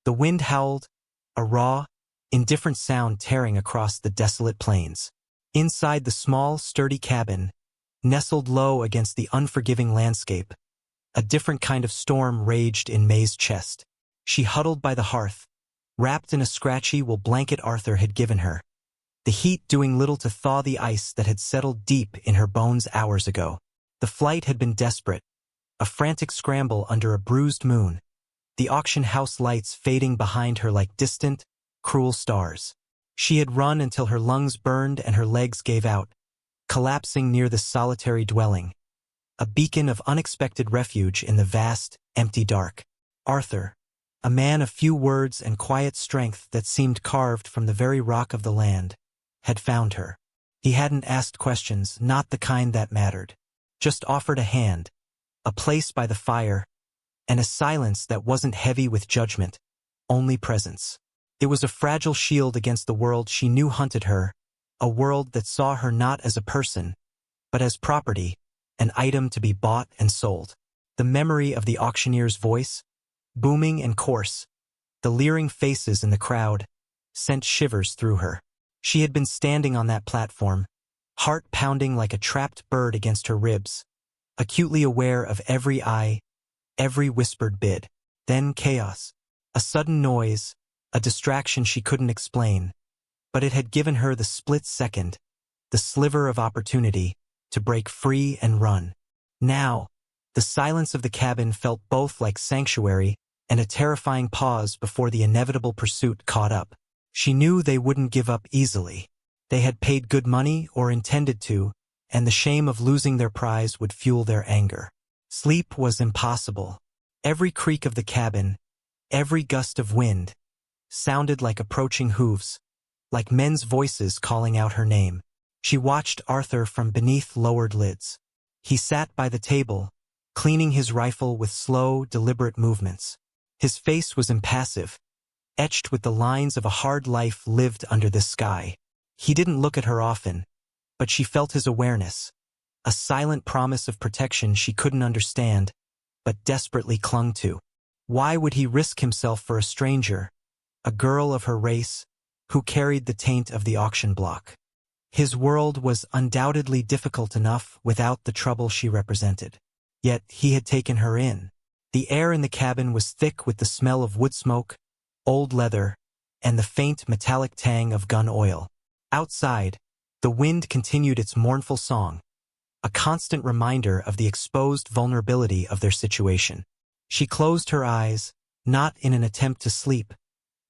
The wind howled, a raw, indifferent sound tearing across the desolate plains. Inside the small, sturdy cabin, nestled low against the unforgiving landscape, a different kind of storm raged in May's chest. She huddled by the hearth, wrapped in a scratchy wool blanket Arthur had given her, the heat doing little to thaw the ice that had settled deep in her bones hours ago. The flight had been desperate, a frantic scramble under a bruised moon, the auction house lights fading behind her like distant, cruel stars. She had run until her lungs burned and her legs gave out, collapsing near the solitary dwelling, a beacon of unexpected refuge in the vast, empty dark. Arthur, a man of few words and quiet strength that seemed carved from the very rock of the land, had found her. He hadn't asked questions, not the kind that mattered. Just offered a hand, a place by the fire, and a silence that wasn't heavy with judgment, only presence. It was a fragile shield against the world she knew hunted her, a world that saw her not as a person, but as property, an item to be bought and sold. The memory of the auctioneer's voice, booming and coarse, the leering faces in the crowd, sent shivers through her. She had been standing on that platform, heart pounding like a trapped bird against her ribs, acutely aware of every eye, every whispered bid. Then chaos, a sudden noise, a distraction she couldn't explain, but it had given her the split second, the sliver of opportunity, to break free and run. Now, the silence of the cabin felt both like sanctuary and a terrifying pause before the inevitable pursuit caught up. She knew they wouldn't give up easily. They had paid good money or intended to, and the shame of losing their prize would fuel their anger. Sleep was impossible. Every creak of the cabin, every gust of wind, sounded like approaching hooves, like men's voices calling out her name. She watched Arthur from beneath lowered lids. He sat by the table, cleaning his rifle with slow, deliberate movements. His face was impassive, etched with the lines of a hard life lived under this sky. He didn't look at her often, but she felt his awareness, a silent promise of protection she couldn't understand, but desperately clung to. Why would he risk himself for a stranger, a girl of her race, who carried the taint of the auction block? His world was undoubtedly difficult enough without the trouble she represented. Yet he had taken her in. The air in the cabin was thick with the smell of wood smoke, old leather, and the faint metallic tang of gun oil. Outside, the wind continued its mournful song, a constant reminder of the exposed vulnerability of their situation. She closed her eyes, not in an attempt to sleep,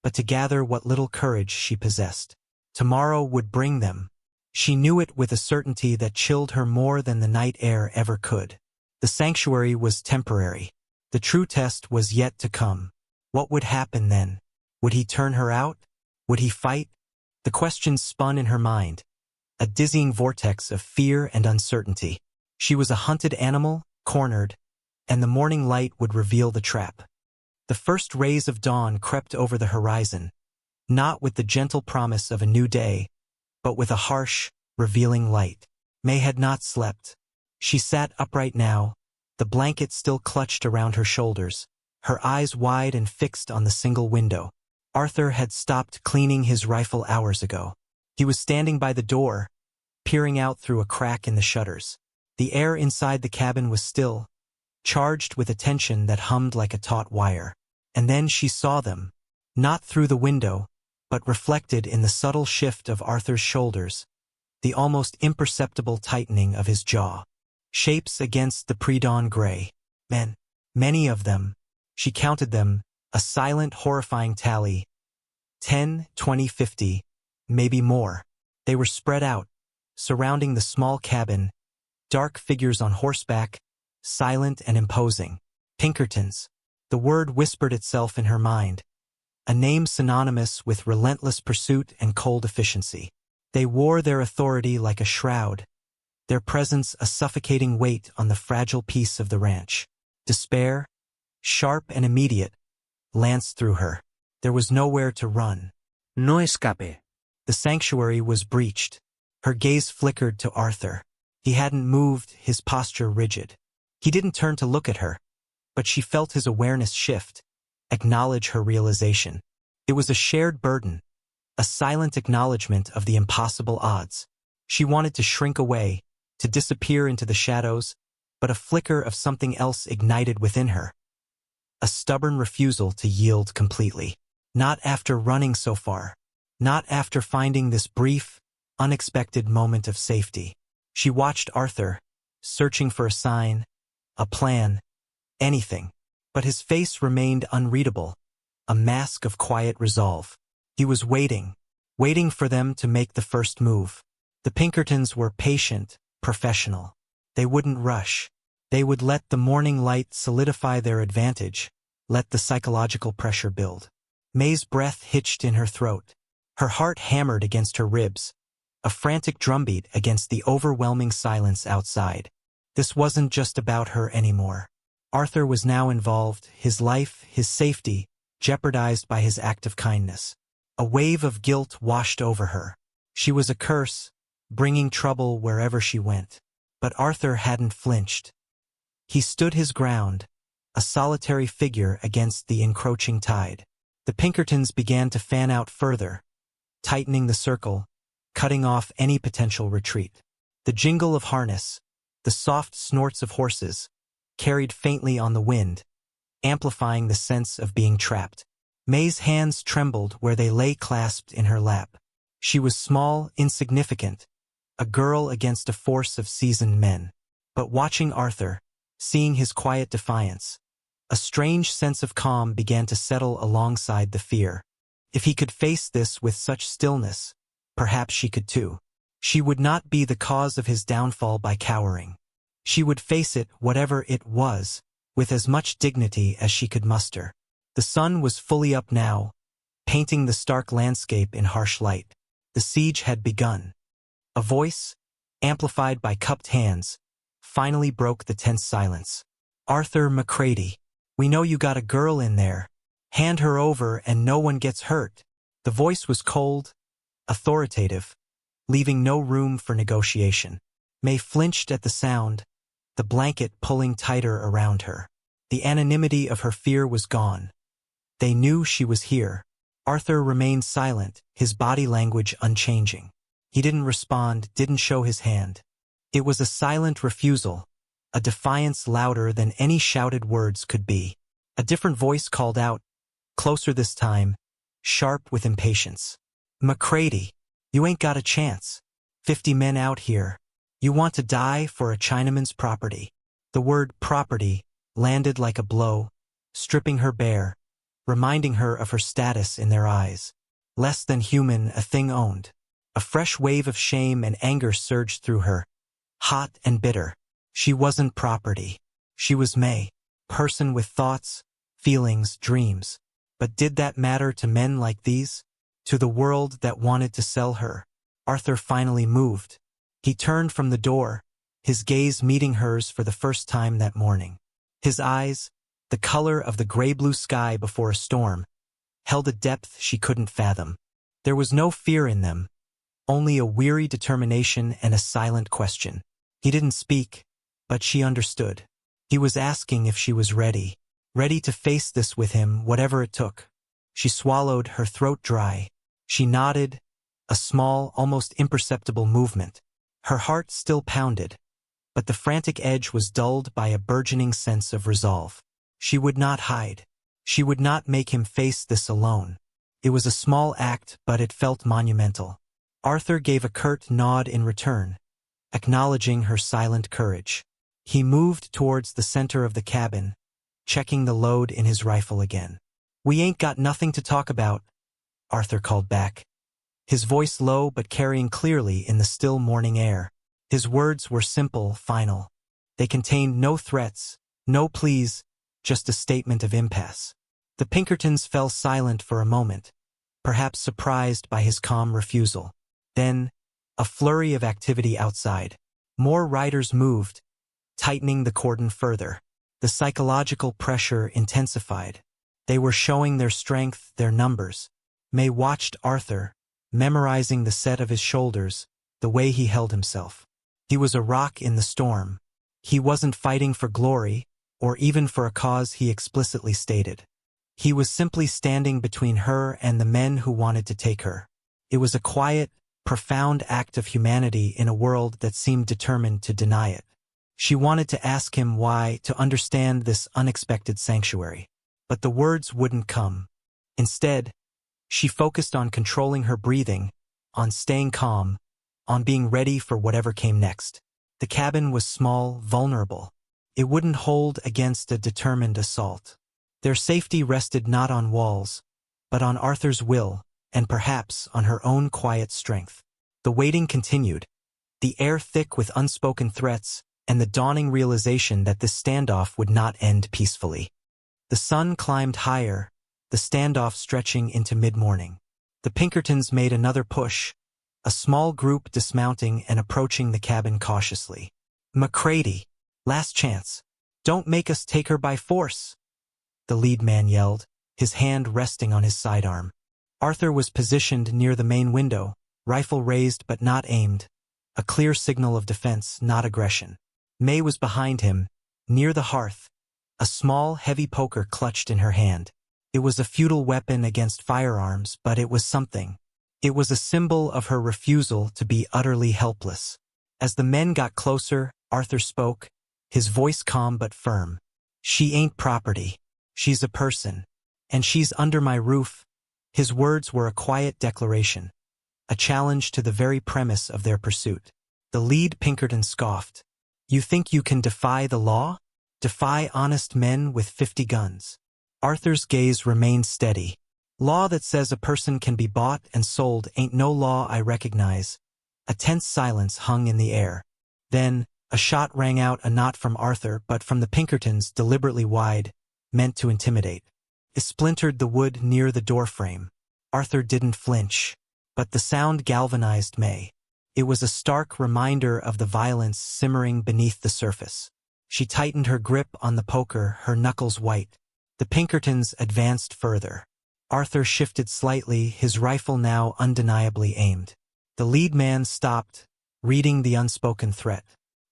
but to gather what little courage she possessed. Tomorrow would bring them. She knew it with a certainty that chilled her more than the night air ever could. The sanctuary was temporary. The true test was yet to come. What would happen then? Would he turn her out? Would he fight? The questions spun in her mind, a dizzying vortex of fear and uncertainty. She was a hunted animal, cornered, and the morning light would reveal the trap. The first rays of dawn crept over the horizon, not with the gentle promise of a new day, but with a harsh, revealing light. May had not slept. She sat upright now, the blanket still clutched around her shoulders, her eyes wide and fixed on the single window. Arthur had stopped cleaning his rifle hours ago. He was standing by the door, peering out through a crack in the shutters. The air inside the cabin was still, charged with a tension that hummed like a taut wire. And then she saw them, not through the window, but reflected in the subtle shift of Arthur's shoulders, the almost imperceptible tightening of his jaw. Shapes against the pre-dawn gray. Men, many of them. She counted them, a silent, horrifying tally. 10, 20, 50, maybe more. They were spread out, surrounding the small cabin, dark figures on horseback, silent and imposing. Pinkertons. The word whispered itself in her mind, a name synonymous with relentless pursuit and cold efficiency. They wore their authority like a shroud, their presence a suffocating weight on the fragile peace of the ranch. Despair, sharp and immediate, lanced through her. There was nowhere to run. No escape. The sanctuary was breached. Her gaze flickered to Arthur. He hadn't moved, his posture rigid. He didn't turn to look at her, but she felt his awareness shift, acknowledge her realization. It was a shared burden, a silent acknowledgement of the impossible odds. She wanted to shrink away, to disappear into the shadows, but a flicker of something else ignited within her. A stubborn refusal to yield completely. Not after running so far. Not after finding this brief, unexpected moment of safety. She watched Arthur, searching for a sign, a plan, anything. But his face remained unreadable, a mask of quiet resolve. He was waiting for them to make the first move. The Pinkertons were patient, professional. They wouldn't rush. They would let the morning light solidify their advantage, let the psychological pressure build. May's breath hitched in her throat. Her heart hammered against her ribs, a frantic drumbeat against the overwhelming silence outside. This wasn't just about her anymore. Arthur was now involved, his life, his safety, jeopardized by his act of kindness. A wave of guilt washed over her. She was a curse, bringing trouble wherever she went. But Arthur hadn't flinched. He stood his ground, a solitary figure against the encroaching tide. The Pinkertons began to fan out further, tightening the circle, cutting off any potential retreat. The jingle of harness, the soft snorts of horses, carried faintly on the wind, amplifying the sense of being trapped. May's hands trembled where they lay clasped in her lap. She was small, insignificant, a girl against a force of seasoned men. But watching Arthur, seeing his quiet defiance, a strange sense of calm began to settle alongside the fear. If he could face this with such stillness, perhaps she could too. She would not be the cause of his downfall by cowering. She would face it, whatever it was, with as much dignity as she could muster. The sun was fully up now, painting the stark landscape in harsh light. The siege had begun. A voice, amplified by cupped hands, finally broke the tense silence. "Arthur McCready, we know you got a girl in there. Hand her over and no one gets hurt." The voice was cold, authoritative, leaving no room for negotiation. May flinched at the sound, the blanket pulling tighter around her. The anonymity of her fear was gone. They knew she was here. Arthur remained silent, his body language unchanging. He didn't respond, didn't show his hand. It was a silent refusal, a defiance louder than any shouted words could be. A different voice called out, closer this time, sharp with impatience. "McCready, you ain't got a chance. 50 men out here. You want to die for a Chinaman's property." The word property landed like a blow, stripping her bare, reminding her of her status in their eyes. Less than human, a thing owned. A fresh wave of shame and anger surged through her, hot and bitter. She wasn't property. She was May, person with thoughts, feelings, dreams. But did that matter to men like these? To the world that wanted to sell her? Arthur finally moved. He turned from the door, his gaze meeting hers for the first time that morning. His eyes, the color of the gray-blue sky before a storm, held a depth she couldn't fathom. There was no fear in them, only a weary determination and a silent question. He didn't speak, but she understood. He was asking if she was ready to face this with him, whatever it took. She swallowed, her throat dry. She nodded, a small, almost imperceptible movement. Her heart still pounded, but the frantic edge was dulled by a burgeoning sense of resolve. She would not hide. She would not make him face this alone. It was a small act, but it felt monumental. Arthur gave a curt nod in return, acknowledging her silent courage. He moved towards the center of the cabin, checking the load in his rifle again. "We ain't got nothing to talk about," Arthur called back, his voice low but carrying clearly in the still morning air. His words were simple, final. They contained no threats, no pleas, just a statement of impasse. The Pinkertons fell silent for a moment, perhaps surprised by his calm refusal. Then, a flurry of activity outside. More riders moved, tightening the cordon further. The psychological pressure intensified. They were showing their strength, their numbers. May watched Arthur, memorizing the set of his shoulders, the way he held himself. He was a rock in the storm. He wasn't fighting for glory, or even for a cause he explicitly stated. He was simply standing between her and the men who wanted to take her. It was a quiet, profound act of humanity in a world that seemed determined to deny it. She wanted to ask him why, to understand this unexpected sanctuary. But the words wouldn't come. Instead, she focused on controlling her breathing, on staying calm, on being ready for whatever came next. The cabin was small, vulnerable. It wouldn't hold against a determined assault. Their safety rested not on walls, but on Arthur's will, and perhaps on her own quiet strength. The waiting continued, the air thick with unspoken threats, and the dawning realization that this standoff would not end peacefully. The sun climbed higher, the standoff stretching into mid-morning. The Pinkertons made another push, a small group dismounting and approaching the cabin cautiously. "McCready, last chance. Don't make us take her by force," the lead man yelled, his hand resting on his sidearm. Arthur was positioned near the main window, rifle raised but not aimed, a clear signal of defense, not aggression. May was behind him, near the hearth, a small, heavy poker clutched in her hand. It was a futile weapon against firearms, but it was something. It was a symbol of her refusal to be utterly helpless. As the men got closer, Arthur spoke, his voice calm but firm. "She ain't property. She's a person. And she's under my roof." His words were a quiet declaration, a challenge to the very premise of their pursuit. The lead Pinkerton scoffed. "You think you can defy the law? Defy honest men with 50 guns?" Arthur's gaze remained steady. "Law that says a person can be bought and sold ain't no law I recognize." A tense silence hung in the air. Then, a shot rang out, not from Arthur but from the Pinkertons, deliberately wide, meant to intimidate. It splintered the wood near the doorframe. Arthur didn't flinch, but the sound galvanized May. It was a stark reminder of the violence simmering beneath the surface. She tightened her grip on the poker, her knuckles white. The Pinkertons advanced further. Arthur shifted slightly, his rifle now undeniably aimed. The lead man stopped, reading the unspoken threat.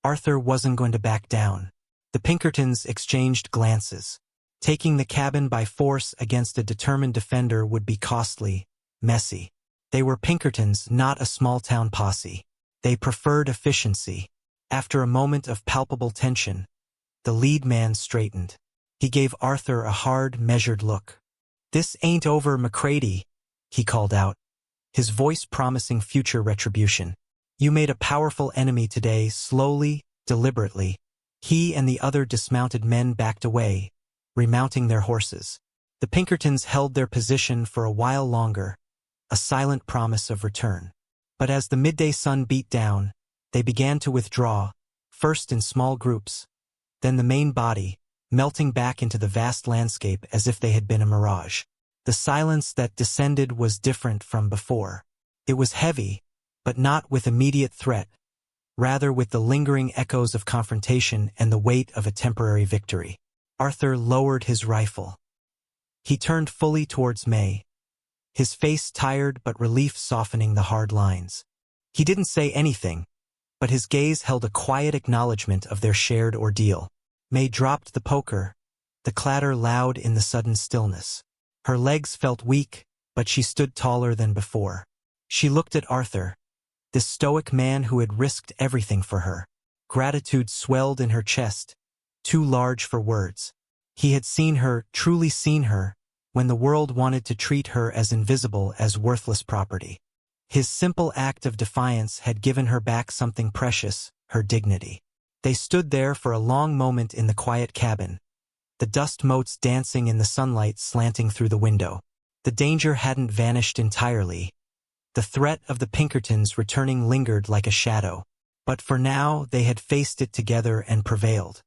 Arthur wasn't going to back down. The Pinkertons exchanged glances. Taking the cabin by force against a determined defender would be costly, messy. They were Pinkertons, not a small-town posse. They preferred efficiency. After a moment of palpable tension, the lead man straightened. He gave Arthur a hard, measured look. "This ain't over, McCready," he called out, his voice promising future retribution. "You made a powerful enemy today, slowly, deliberately." He and the other dismounted men backed away, remounting their horses. The Pinkertons held their position for a while longer, a silent promise of return. But as the midday sun beat down, they began to withdraw, first in small groups, then the main body, melting back into the vast landscape as if they had been a mirage. The silence that descended was different from before. It was heavy, but not with immediate threat, rather with the lingering echoes of confrontation and the weight of a temporary victory. Arthur lowered his rifle. He turned fully towards May, his face tired but relief softening the hard lines. He didn't say anything, but his gaze held a quiet acknowledgement of their shared ordeal. May dropped the poker, the clatter loud in the sudden stillness. Her legs felt weak, but she stood taller than before. She looked at Arthur, this stoic man who had risked everything for her. Gratitude swelled in her chest, too large for words. He had seen her, truly seen her, when the world wanted to treat her as invisible, as worthless property. His simple act of defiance had given her back something precious, her dignity. They stood there for a long moment in the quiet cabin, the dust motes dancing in the sunlight slanting through the window. The danger hadn't vanished entirely. The threat of the Pinkertons returning lingered like a shadow. But for now, they had faced it together and prevailed.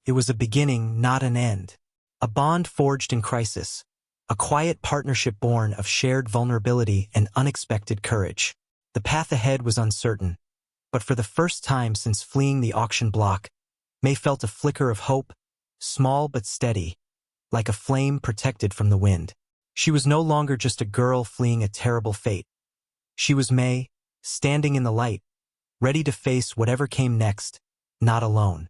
It was a beginning, not an end. A bond forged in crisis. A quiet partnership born of shared vulnerability and unexpected courage. The path ahead was uncertain. But for the first time since fleeing the auction block, May felt a flicker of hope, small but steady, like a flame protected from the wind. She was no longer just a girl fleeing a terrible fate. She was May, standing in the light, ready to face whatever came next, not alone.